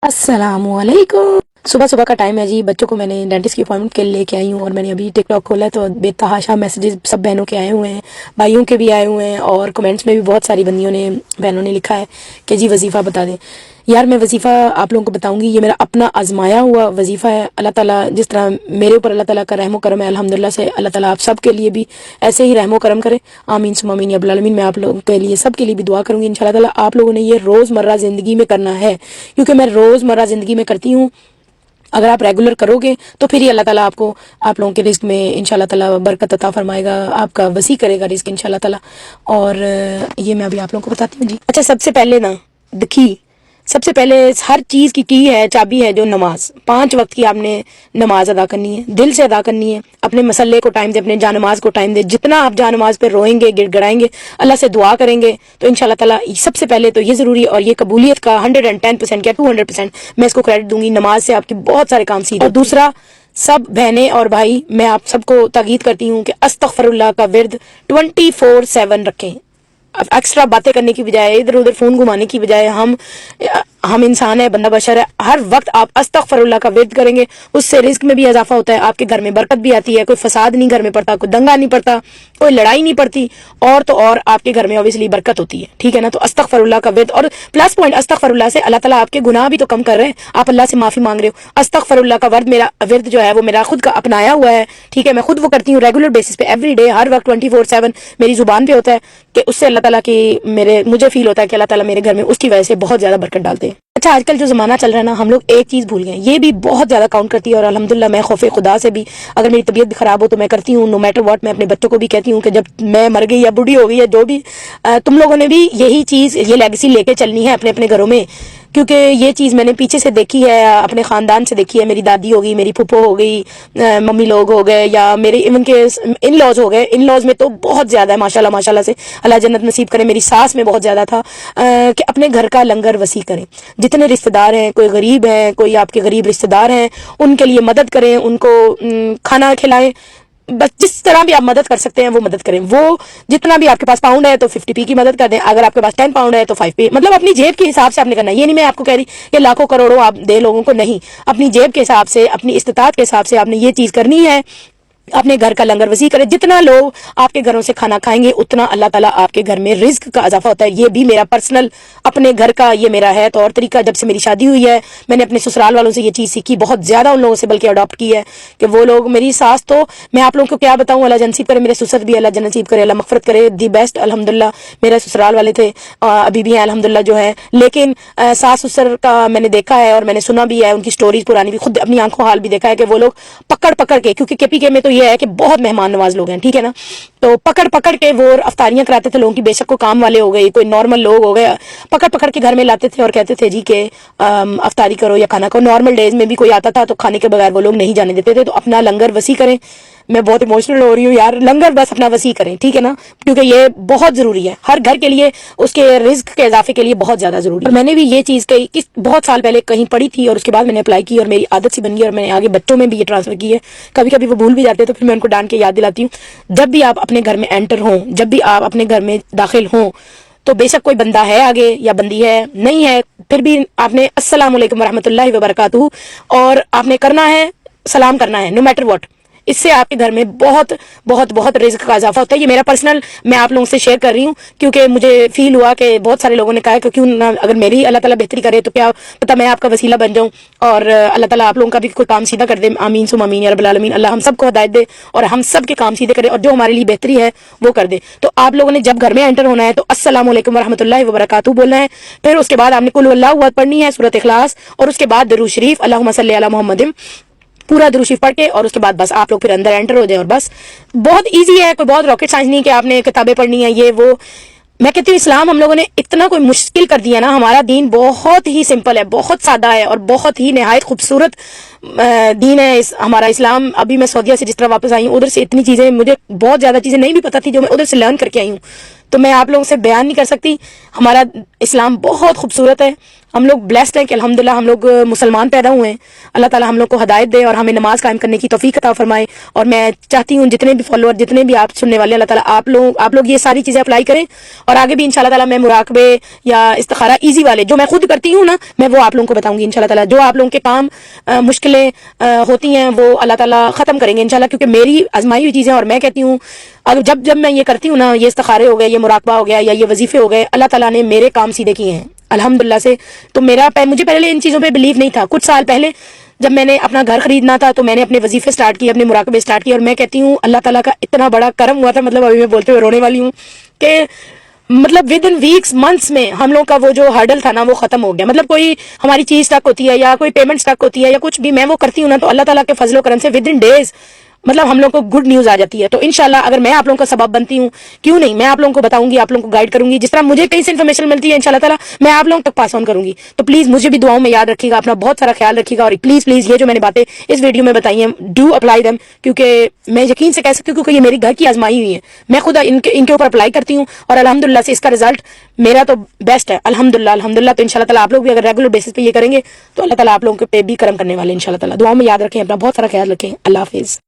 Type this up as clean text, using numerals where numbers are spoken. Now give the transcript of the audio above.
अस्सलामुअलैकुम। सुबह सुबह का टाइम है जी। बच्चों को मैंने डेंटिस्ट की अपॉइंटमेंट के लिए लेके आई हूँ और मैंने अभी टिकटॉक खोला है तो बेतहाशा मैसेजेस सब बहनों के आए हुए हैं, भाइयों के भी आए हुए हैं और कमेंट्स में भी बहुत सारी बहनों ने लिखा है कि जी वजीफ़ा बता दें। यार मैं वजीफ़ा आप लोगों को बताऊंगी, ये मेरा अपना आजमाया हुआ वजीफ़ा है। अल्लाह ताला जिस तरह मेरे ऊपर अल्लाह ताला का रहमो करम है अल्हम्दुलिल्लाह से, अल्लाह ताला आप सब के लिए भी ऐसे ही रहमो करम करे। आमीन सुम्मा आमीन या रब्बल आलमीन। मैं आप लोगों के लिए सब के लिए भी दुआ करूंगी इंशाल्लाह ताला। आप लोगों ने ये रोज़मर्रा ज़िंदगी में करना है, क्योंकि मैं रोज़मर्रा ज़िंदगी में करती हूँ। अगर आप रेगुलर करोगे तो फिर ही अल्लाह ताला आपको आप लोगों के रिस्क में इंशाल्लाह ताला बरकत अता फरमाएगा, आपका वसी करेगा रिस्क इंशाल्लाह ताला। और ये मैं अभी आप लोगों को बताती हूँ जी। अच्छा, सबसे पहले ना देखिए, सबसे पहले हर चीज़ की है, चाबी है जो नमाज। 5 वक्त की आपने नमाज अदा करनी है, दिल से अदा करनी है। अपने मसल्ले को टाइम दे, अपने जानमाज को टाइम दे। जितना आप जानमाज पे रोएंगे, गिड़गिड़ाएंगे, अल्लाह से दुआ करेंगे तो इंशाल्लाह ताला सबसे पहले तो ये ज़रूरी है। और ये कबूलियत का 110% या 200% मैं इसको क्रेडिट दूंगी। नमाज से आपके बहुत सारे काम सीधे। और दूसरा, सब बहनें और भाई, मैं आप सबको ताकीद करती हूँ कि अस्तगफिरुल्लाह का विर्द 24/7 रखें। एक्स्ट्रा बातें करने की बजाय, इधर उधर फोन घुमाने की बजाय, हम इंसान है, बंदा बशर है। हर वक्त आप अस्तगफिरुल्लाह का विर्द करेंगे, उससे रिस्क में भी इजाफा होता है, आपके घर में बरकत भी आती है, कोई फसाद नहीं घर में पड़ता, कोई दंगा नहीं पड़ता, कोई लड़ाई नहीं पड़ती, और तो और आपके घर में ऑब्वियसली बरकत होती है। ठीक है ना? तो अस्तगफिरुल्लाह का विर्द। और प्लस पॉइंट, अस्तगफिरुल्लाह से अल्लाह ताला आपके गुनाह भी तो कम कर रहे हैं, आप अल्लाह से माफी मांग रहे हो। अस्तगफिरुल्लाह का विर्द जो है वो मेरा खुद का अपनाया हुआ है। ठीक है, मैं खुद वो करती हूँ रेगुलर बेसिस पे, एवरी डे, हर वक्त 24/7 मेरी जुबान पे होता है कि उससे अल्लाह ताला की मुझे फील होता है कि अल्लाह ताला मेरे घर में उसकी वजह से बहुत ज्यादा बरकत डालते हैं। अच्छा, आजकल जो जमाना चल रहा है ना, हम लोग एक चीज भूल गए, ये भी बहुत ज्यादा काउंट करती है। और अल्हम्दुलिल्लाह मैं खौफे खुदा से भी, अगर मेरी तबीयत भी खराब हो तो मैं करती हूँ, नो मैटर व्हाट। मैं अपने बच्चों को भी कहती हूँ कि जब मैं मर गई या बूढ़ी हो गई या जो भी, तुम लोगों ने भी यही चीज, ये लेगेसी लेके चलनी है अपने अपने घरों में। क्योंकि ये चीज़ मैंने पीछे से देखी है, अपने ख़ानदान से देखी है। मेरी दादी हो गई, मेरी फूफो हो गई, मम्मी लोग हो गए, या मेरे इवन के इन लॉज हो गए। इन लॉज में तो बहुत ज़्यादा है माशाल्लाह, माशाल्लाह से, अल्लाह जन्नत नसीब करे। मेरी सास में बहुत ज़्यादा था कि अपने घर का लंगर वसी करें। जितने रिश्तेदार हैं, कोई गरीब हैं, कोई आपके गरीब रिश्तेदार हैं, उनके लिए मदद करें, उनको खाना खिलाएं। बस जिस तरह भी आप मदद कर सकते हैं वो मदद करें। वो जितना भी आपके पास पाउंड है तो 50p की मदद कर दें, अगर आपके पास 10 पाउंड है तो 5p। मतलब अपनी जेब के हिसाब से आपने करना है। ये नहीं मैं आपको कह रही कि लाखों करोड़ों आप दे लोगों को, नहीं, अपनी जेब के हिसाब से, अपनी इस्तिताअत के हिसाब से आपने ये चीज़ करनी है। अपने घर का लंगर वसी करें। जितना लोग आपके घरों से खाना खाएंगे उतना अल्लाह ताला आपके घर में रिज्क का इजाफा होता है। ये भी मेरा पर्सनल अपने घर का ये मेरा है तौर तरीका। जब से मेरी शादी हुई है मैंने अपने ससुराल वालों से ये चीज़ सीखी, बहुत ज़्यादा उन लोगों से बल्कि अडॉप्ट की है कि वो लोग, मेरी सास तो मैं आप लोगों को क्या बताऊँ, अल्लाह जनसीब करे, मेरे ससुर भी अल्लाह जनसीब करे, अल्लाह मगफरत करे, दी बेस्ट अल्हम्दुलिल्लाह। मेरे ससुराल वाले थे, अभी भी हैं अल्हम्दुलिल्लाह जो है। लेकिन सास ससुर का मैंने देखा है और मैंने सुना भी है, उनकी स्टोरीज पुरानी भी, खुद अपनी आंखों हाल भी देखा है कि वो लोग पकड़ पकड़ के, क्योंकि केपीके में तो ये है कि बहुत मेहमान नवाज लोग हैं, ठीक है ना, तो पकड़ पकड़ के वो अफ्तारियां कराते थे लोगों की। बेशक को काम वाले हो गए, कोई नॉर्मल लोग हो गए, पकड़ पकड़ के घर में लाते थे और कहते थे जी के अफ्तारी करो या खाना करो। नॉर्मल डेज में भी कोई आता था तो खाने के बगैर वो लोग नहीं जाने देते थे। तो अपना लंगर वसी करें। मैं बहुत इमोशनल हो रही हूँ यार, लंगर बस अपना वसी करें, ठीक है ना, क्योंकि ये बहुत जरूरी है हर घर के लिए, उसके रिस्क के इजाफे के लिए बहुत ज्यादा जरूरी है। और मैंने भी ये चीज कही बहुत साल पहले कहीं पढ़ी थी और उसके बाद मैंने अप्लाई की और मेरी आदत सी बन गई और मैंने आगे बच्चों में भी ये ट्रांसफर की है। कभी कभी वो भूल भी जाते हैं तो फिर मैं उनको डांट के याद दिलाती हूँ। जब भी आप अपने घर में एंटर हों, जब भी आप अपने घर में दाखिल हों, तो बेशक कोई बंदा है आगे या बंदी है, नहीं है, फिर भी आपने अस्सलाम वालेकुम रहमतुल्लाहि व बरकातहू और आपने करना है, सलाम करना है, नो मैटर व्हाट। इससे आपके घर में बहुत बहुत बहुत रिस्क का इजाफा होता है। ये मेरा पर्सनल, मैं आप लोगों से शेयर कर रही हूँ क्योंकि मुझे फील हुआ कि बहुत सारे लोगों ने कहा कि क्यों ना, अगर मेरी अल्लाह ताला बेहतरी करे तो क्या पता मैं आपका वसीला बन जाऊँ और अल्लाह ताला आप लोगों का भी कोई काम सीधा कर दे। आमीन सुम आमीन या रब्बल आलमीन। अल्लाह हम सबको हिदायत दे और हम सब के काम सीधे करे और जो हमारे लिए बेहतरी है वो कर दे। तो आप लोगों ने जब घर में एंटर होना है तो अस्सलाम वालेकुम रहमतुल्लाहि व बरकातहू बोलना है। फिर उसके बाद आपने कुल हुवल्लाहु पढ़नी है, सूरत इखलास, और उसके बाद दरूद शरीफ, अल्लाहुम्मा सल्ली अला मुहम्मदिन, पूरा दरूद शरीफ पढ़ के, और उसके बाद बस आप लोग फिर अंदर एंटर हो जाए। और बस बहुत इजी है, कोई बहुत रॉकेट साइंस नहीं कि आपने किताबें पढ़नी है ये वो। मैं कहती हूँ इस्लाम हम लोगों ने इतना कोई मुश्किल कर दिया ना, हमारा दीन बहुत ही सिंपल है, बहुत सादा है और बहुत ही निहायत खूबसूरत दीन है हमारा इस्लाम। अभी मैं सऊदीया से जिस तरह वापस आई हूँ, उधर से इतनी चीज़ें, मुझे बहुत ज़्यादा चीज़ें नहीं भी पता थी जो मैं उधर से लर्न करके आई हूँ। تو میں آپ لوگوں سے بیان نہیں کر سکتی. ہمارا اسلام بہت خوبصورت ہے. ہم لوگ بلیسڈ ہیں کہ الحمدللہ ہم لوگ مسلمان پیدا ہوئے ہیں. اللہ تعالیٰ ہم لوگ کو ہدایت دے اور ہمیں نماز قائم کرنے کی توفیق عطا فرمائے. اور میں چاہتی ہوں جتنے بھی فالوور، جتنے بھی آپ سننے والے، اللہ تعالیٰ آپ لوگ یہ ساری چیزیں اپلائی کریں. اور آگے بھی انشاءاللہ تعالیٰ میں مراقبے یا استخارہ ایزی والے جو میں خود کرتی ہوں نا، میں وہ آپ لوگوں کو بتاؤں گی انشاءاللہ تعالیٰ. جو آپ لوگوں کے کام مشکلیں ہوتی ہیں وہ اللہ تعالیٰ ختم کریں گے انشاءاللہ، کیونکہ میری آزمائی ہوئی چیزیں. اور میں کہتی ہوں اب جب میں یہ کرتی ہوں نا، یہ استخارے ہو گئے، یہ مراقبہ ہو گیا، یا یہ وظیفے ہو گئے، اللہ تعالیٰ نے میرے کام سیدھے کیے ہیں الحمدللہ سے. تو مجھے پہلے ان چیزوں پہ بلیو نہیں تھا. کچھ سال پہلے جب میں نے اپنا گھر خریدنا تھا تو میں نے اپنے وظیفے سٹارٹ کیے، اپنے مراقبے سٹارٹ کیے. اور میں کہتی ہوں اللہ تعالیٰ کا اتنا بڑا کرم ہوا تھا، مطلب ابھی میں بولتے ہوئے رونے والی ہوں کہ مطلب ود ان ویکس، منتھس میں ہم لوگ کا وہ جو ہرڈل تھا نا وہ ختم ہو گیا. مطلب کوئی ہماری چیز اسٹک ہوتی ہے یا کوئی پیمنٹ اسٹک ہوتی ہے یا کچھ بھی میں وہ کرتی ہوں نا، تو اللہ تعالیٰ کے فضل و کرم سے ود ان ڈیز مطلب ہم لوگ کو گڈ نیوز آ جاتی ہے. تو انشاءاللہ اگر میں آپ لوگوں کا سبب بنتی ہوں، کیوں نہیں، میں آپ لوگوں کو بتاؤں گی، آپ لوگوں کو گائیڈ کروں گی. جس طرح مجھے کہیں سے انفارمیشن ملتی ہے انشاءاللہ تعالیٰ میں آپ لوگوں تک پاس آن کروں گی. تو پلیز مجھے بھی دعاؤں میں یاد رکھیے گا، اپنا بہت سارا خیال رکھیے گا. اور پلیز یہ جو میں نے باتیں اس ویڈیو میں بتائی ہیں، ڈو اپلائی دیم، کیونکہ میں یقین سے کہہ سکتی ہوں کیونکہ یہ میری گھر کی آزمائی ہوئی ہے. میں خود ان کے اوپر اپلائی کرتی ہوں اور الحمدللہ سے اس کا رزلٹ میرا تو بیسٹ ہے الحمدللہ. تو انشاءاللہ تعالیٰ آپ لوگ بھی اگر ریگولر بیسس پہ یہ کریں گے تو اللہ تعالیٰ آپ لوگوں کے پہ بھی کرم کرنے والے انشاءاللہ تعالیٰ. دعاؤں میں یاد رکھیں، اپنا بہت سارا خیال رکھیں. اللہ حافظ.